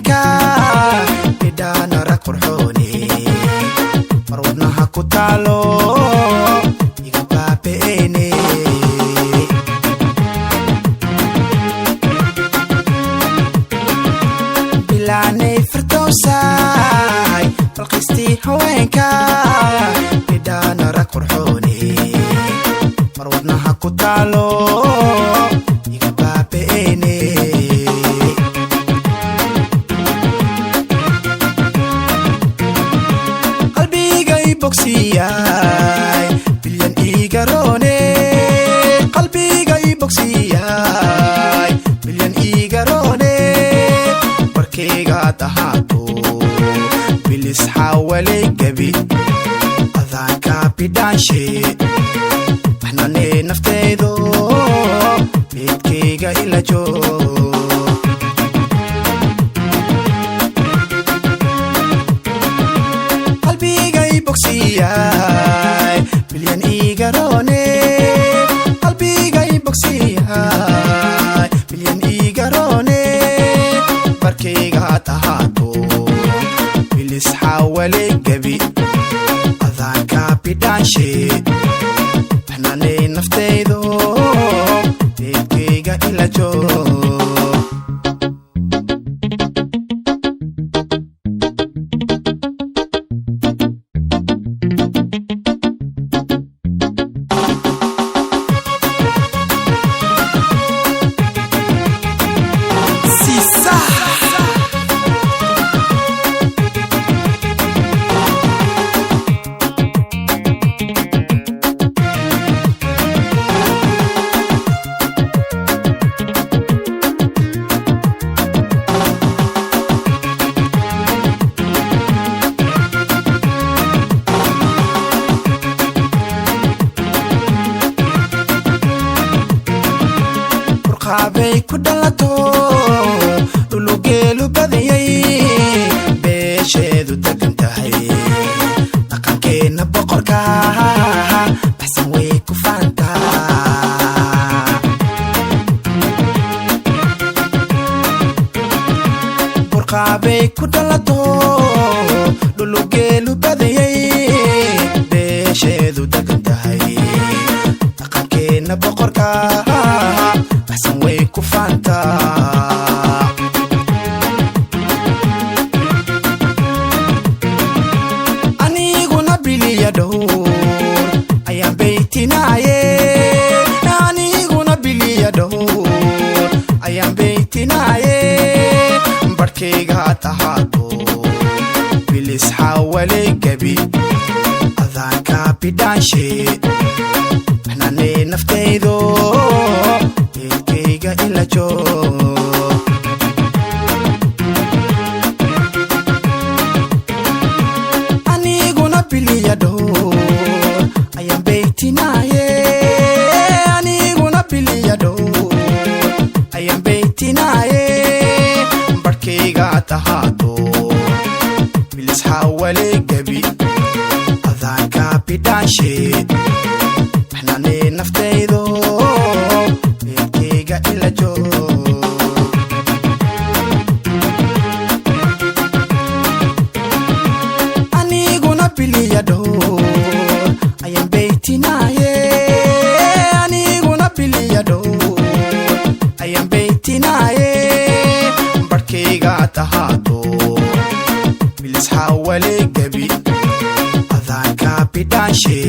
haweenka bidhaana rag qurxooni mar wadnaha ku taalo iga baabeene bilaanay firdowsay balqiistii haweenka bidhaana rag qurxooni mar wadnaha ku taalo iga baabeene bogsiyay bilyan igarone qalbiga I bogsiyay bilyan igarone warkayga tahato bilis hawale gabi adanka bidaanshe waxnane nafteydo beedkayga ila joog bogsiyay bilyan igarone qalbiga I bogsiyay bilyan igarone barkayga tahato bilis hawale gabi adanka bidaanshe waxnane nafteydo beedkayga ila joog qaabay ku dhalato dhulugeelu badiyay beesheedu degan tahay dhaqankeena boqorka baxsan way ku faantaa burqaabay ku dhalato dhulugeelu badiyay beesheedu degan tahay dhaqankeena boqorka way ku faantaa aniguna biliya dhowr ayaan beytinaaye aniguna biliya dhowr ayaan beytinaaye barkayga tahato bilis hawale gabi adanka bidaanshe waxnane nafteydo ila joog aniguna biliya dhowr ayaan beytinaaye aniguna biliya dhowr ayaan beytinaaye barkayga tahato bilis hawale gabi adanka bidaanshe waxnane nafteydo ila joog aniguna biliya dhowr ayaan beytinaaye aniguna biliya dhowr ayaan beytinaaye barkayga tahato bilis hawale gabi adanka bidaanshe